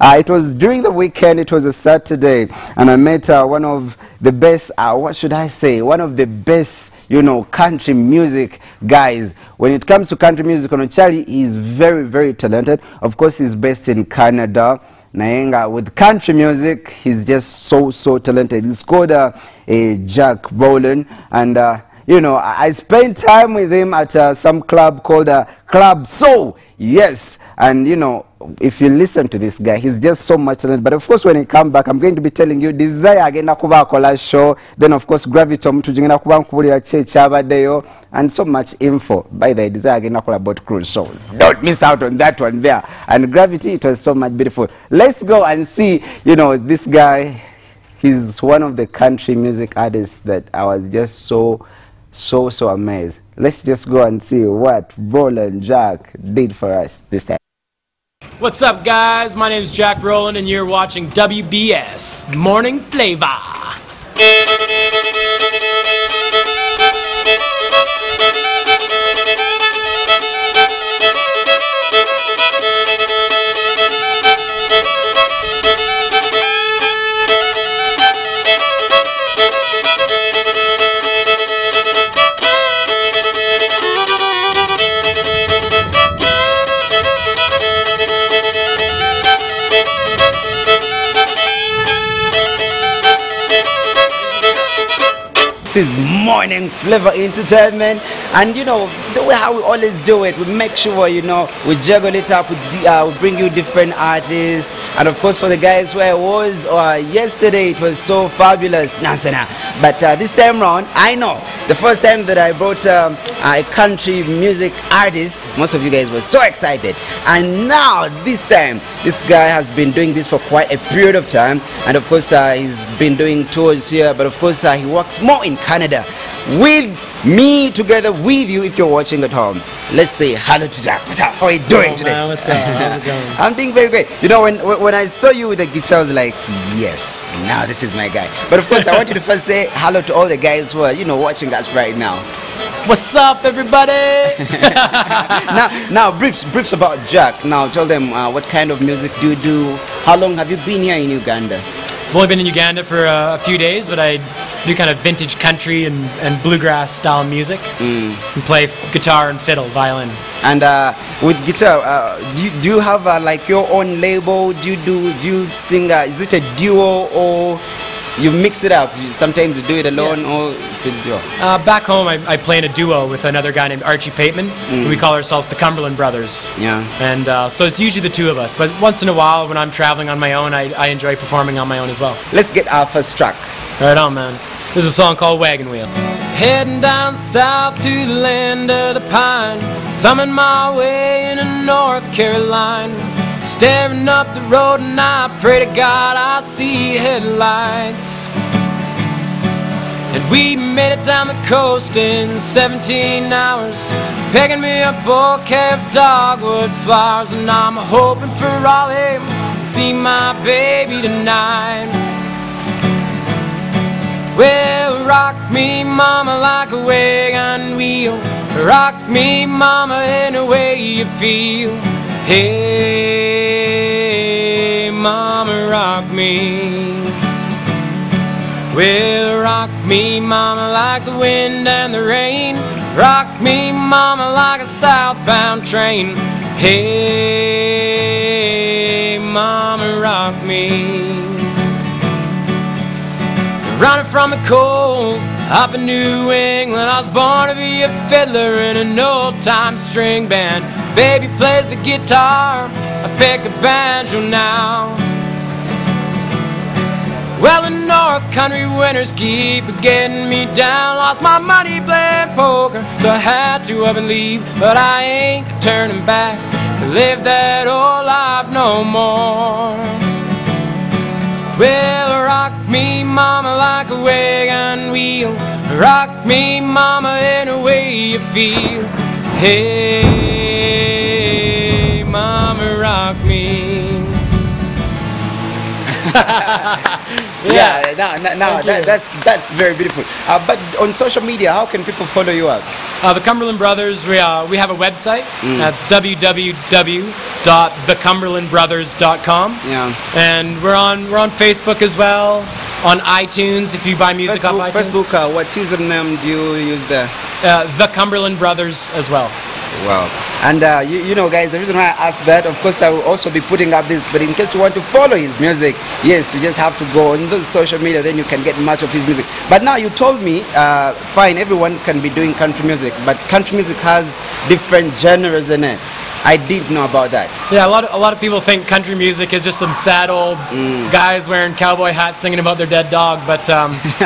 It was during the weekend. It was a Saturday, and I met one of the best, what should I say, one of the best, you know, country music guys. When it comes to country music, Charlie is very, very talented. Of course, he's based in Canada. Naenga, with country music, he's just so talented. He's called Jack Roland, and you know, I spent time with him at some club called Club Soul. Yes, and you know, if you listen to this guy, he's just so much talented. But of course, when he come back, I'm going to be telling you Desire agenda kuba akola show. Then of course, Gravity mutujingena kuba nkubulira checha abadeyo, and so much info. By the way, Desire agenda kuba about cruise, so don't miss out on that one there. And Gravity, it was so much beautiful. Let's go and see. You know, this guy, he's one of the country music artists that I was just so amazed. Let's just go and see what Roland Jack did for us this time. What's up, guys? My name is Jack Roland, and you're watching WBS Morning Flavor. This is Morning Flavor Entertainment, and you know the way how we always do it, we make sure, you know, we juggle it up, we bring you different artists. And of course, for the guys where I was yesterday, it was so fabulous, Nasana. But this time around, I know the first time that I brought a country music artist, most of you guys were so excited. And now this time, this guy has been doing this for quite a period of time, and of course he's been doing tours here, but of course he works more in Canada with me, together with you if you're watching at home. Let's say hello to Jack. What's up? How are you doing today? Man, what's up? How's it going? I'm doing very great. You know, when I saw you with the guitar, I was like, yes, now this is my guy. But of course, I want you to first say hello to all the guys who are, you know, watching us right now. What's up, everybody? now briefs about Jack. Now tell them what kind of music do you do? How long have you been here in Uganda? I've only been in Uganda for a few days, but I do kind of vintage country and bluegrass style music. And play guitar and fiddle, violin. And with guitar, do you have like your own label? Do you sing? Is it a duo or you mix it up? Sometimes you do it alone, or it's a duo? Back home, I play in a duo with another guy named Archie Pateman. We call ourselves the Cumberland Brothers. Yeah. And so it's usually the two of us. But once in a while, when I'm traveling on my own, I enjoy performing on my own as well. Let's get our first track. Right on, man. This is a song called Wagon Wheel. Heading down south to the land of the pine, thumbing my way into North Carolina, staring up the road and I pray to God I see headlights. And we made it down the coast in 17 hours, picking me a bouquet of dogwood flowers, and I'm hoping for Raleigh to see my baby tonight. Well, rock me, mama, like a wagon wheel. Rock me, mama, any way you feel. Hey, mama, rock me. Well, rock me, mama, like the wind and the rain. Rock me, mama, like a southbound train. Hey, mama, rock me. Running from the cold up in New England, I was born to be a fiddler in an old-time string band. Baby plays the guitar, I pick a banjo now. Well, the North Country winters keep getting me down. Lost my money playing poker, so I had to up and leave. But I ain't turning back to live that old life no more. Well, rock me, mama, like a wagon wheel. Rock me, mama, any way you feel. Hey, mama, rock me. Yeah, that's very beautiful. But on social media, how can people follow you up? The Cumberland Brothers, we have a website. That's www.thecumberlandbrothers.com. Yeah. And we're on Facebook as well, on iTunes if you buy music off iTunes. Facebook, what username do you use there? The Cumberland Brothers as well. Wow. And you know, guys, the reason why I asked that, of course, I will also be putting up this, but in case you want to follow his music, yes, you just have to go on the social media, then you can get much of his music. But now you told me, fine, everyone can be doing country music, but country music has different genres in it. I didn't know about that. Yeah, a lot of people think country music is just some sad old guys wearing cowboy hats singing about their dead dog, but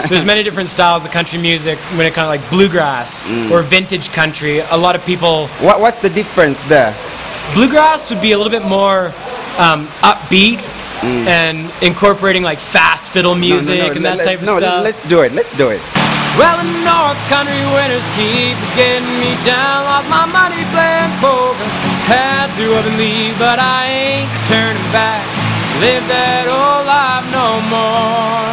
there's many different styles of country music when it kind of like bluegrass or vintage country. A lot of people... What's the difference there? Bluegrass would be a little bit more upbeat and incorporating like fast fiddle music and that type of stuff. No, let's do it. Let's do it. Well, the North Country winters keep getting me down. Lost my money playing poker. Had to up and leave, but I ain't turning back. Live that old life no more.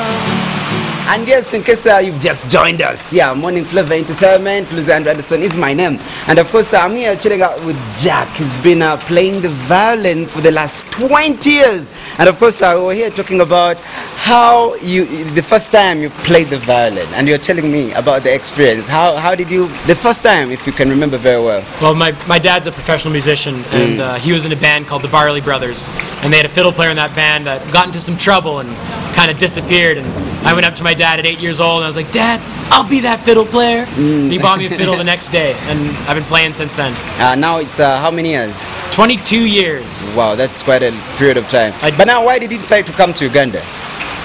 And yes, in case you've just joined us, yeah, Morning Flavor Entertainment, Alexander Anderson is my name. And of course, I'm here chilling out with Jack. He's been playing the violin for the last 20 years. And of course, we're here talking about how the first time you played the violin. And you're telling me about the experience. How did you, the first time, if you can remember very well? Well, my dad's a professional musician, and he was in a band called the Barley Brothers. And they had a fiddle player in that band that got into some trouble and kind of disappeared. And I went up to my dad at 8 years old and I was like, Dad, I'll be that fiddle player. And he bought me a fiddle the next day, and I've been playing since then. Now it's how many years? 22 years. Wow, that's quite a period of time. But now, why did you decide to come to Uganda?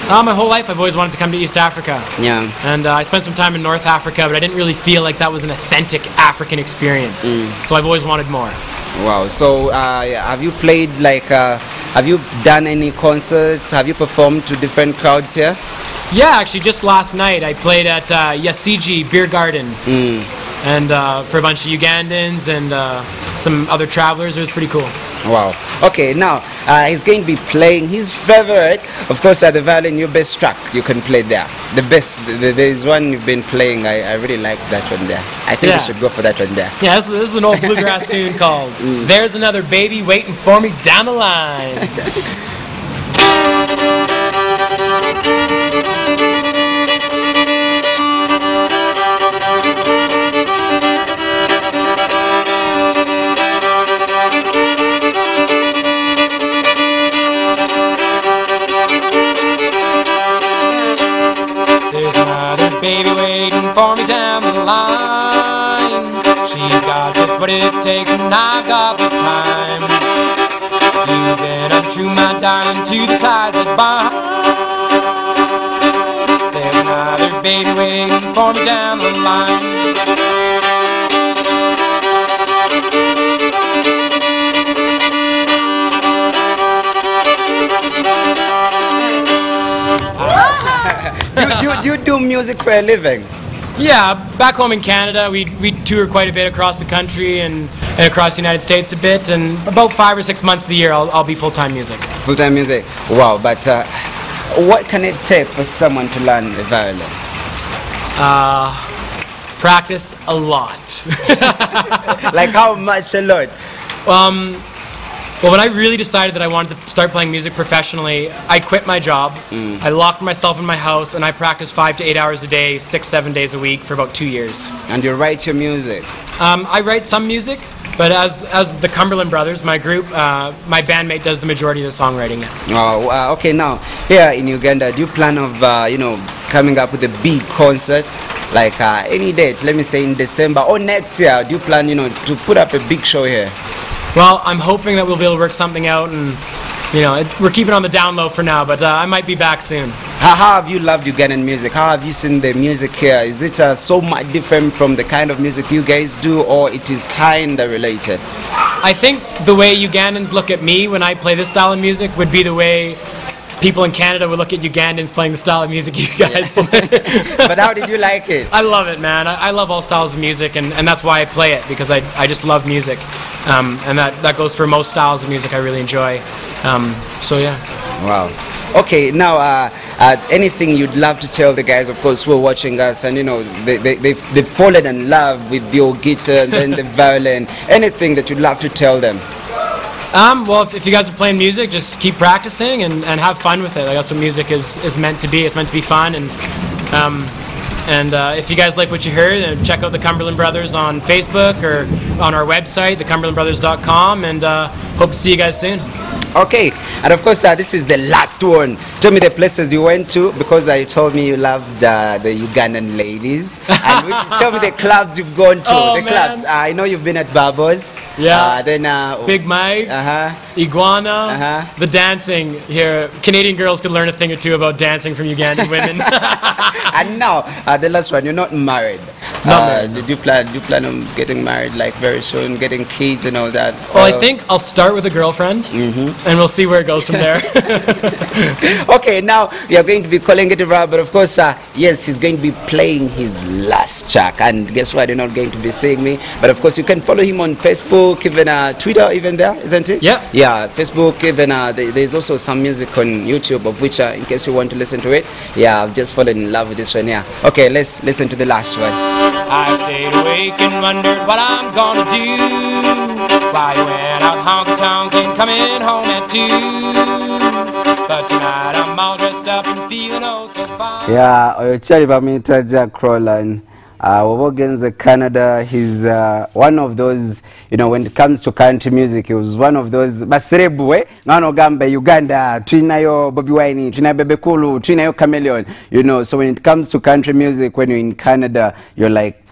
My whole life I've always wanted to come to East Africa. Yeah. And I spent some time in North Africa, but I didn't really feel like that was an authentic African experience. So I've always wanted more. Wow. So have you played like, have you done any concerts? Have you performed to different crowds here? Yeah, actually just last night I played at Yasiji Beer Garden. And for a bunch of Ugandans and some other travelers. It was pretty cool. Wow. Okay, now he's going to be playing his favorite, of course, the violin, your best track you can play there. The best, there is one you've been playing, I really like that one there. I think we should go for that one there. Yeah, this is an old bluegrass tune called There's Another Baby Waiting for Me Down the Line. Baby waiting for me down the line. She's got just what it takes and I've got the time. You've been untrue, my darling, to the ties that bind. There's another baby waiting for me down the line. Do you do music for a living? Yeah, back home in Canada, we tour quite a bit across the country and across the United States a bit, and about 5 or 6 months of the year I'll be full-time music. Full-time music, wow, but what can it take for someone to learn the violin? Practice a lot. Like how much a lot? Well, when I really decided that I wanted to start playing music professionally, I quit my job. I locked myself in my house and I practiced 5 to 8 hours a day, 6, 7 days a week for about 2 years. And you write your music? I write some music, but as the Cumberland Brothers, my group, my bandmate does the majority of the songwriting. Oh, okay. Now, here in Uganda, do you plan of, coming up with a big concert? Like any date, let me say in December or next year, do you plan, to put up a big show here? Well, I'm hoping that we'll be able to work something out, and we're keeping on the down low for now, but I might be back soon. How have you loved Ugandan music? How have you seen the music here? Is it so much different from the kind of music you guys do, or it is kind of related? I think the way Ugandans look at me when I play this style of music would be the way people in Canada would look at Ugandans playing the style of music you guys play. But how did you like it? I love it, man. I love all styles of music, and that's why I play it, because I just love music. And that goes for most styles of music I really enjoy. So yeah. Wow. Okay, now anything you'd love to tell the guys, of course, who are watching us, and you know they've fallen in love with your guitar and then the violin. Anything that you'd love to tell them? Well, if you guys are playing music, just keep practicing and have fun with it. Like, that's what music is meant to be. It's meant to be fun. And if you guys like what you heard, check out the Cumberland Brothers on Facebook or on our website, thecumberlandbrothers.com, and hope to see you guys soon. Okay, and of course this is the last one. Tell me the places you went to, because you told me you loved the Ugandan ladies. And tell me the clubs you've gone to. Oh, the clubs. I know you've been at Barbo's. Yeah. Then Big Mike's, Iguana, the dancing here. Canadian girls could learn a thing or two about dancing from Ugandan women. And now the last one. You're not married. Not married. Do you plan on getting married like very soon, getting kids and all that? Well, I think I'll start with a girlfriend, and we'll see where it goes from there. Okay, now we are going to be calling it a wrap, but of course, yes, he's going to be playing his last track, and guess what? You're not going to be seeing me, but of course, you can follow him on Facebook, even Twitter, even there, isn't it? Yeah. Yeah, Facebook, even there's also some music on YouTube, of which, in case you want to listen to it, yeah, I've just fallen in love with this one. Yeah. Okay, let's listen to the last one. I stayed awake and wondered what I'm gonna do. Why you went out honky-tonk coming home at 2. But tonight I'm all dressed up and feeling oh so fine. Yeah, oyochari bamita Jack Roland. Wobogenze Canada. He's one of those, you know, when it comes to country music, he was one of those baserebwe ngano gambe Uganda, Trinayo Bobby Wine, Trina Bebe Kulu, Trinayo Chameleon, you know. So when it comes to country music, when you're in Canada, you're like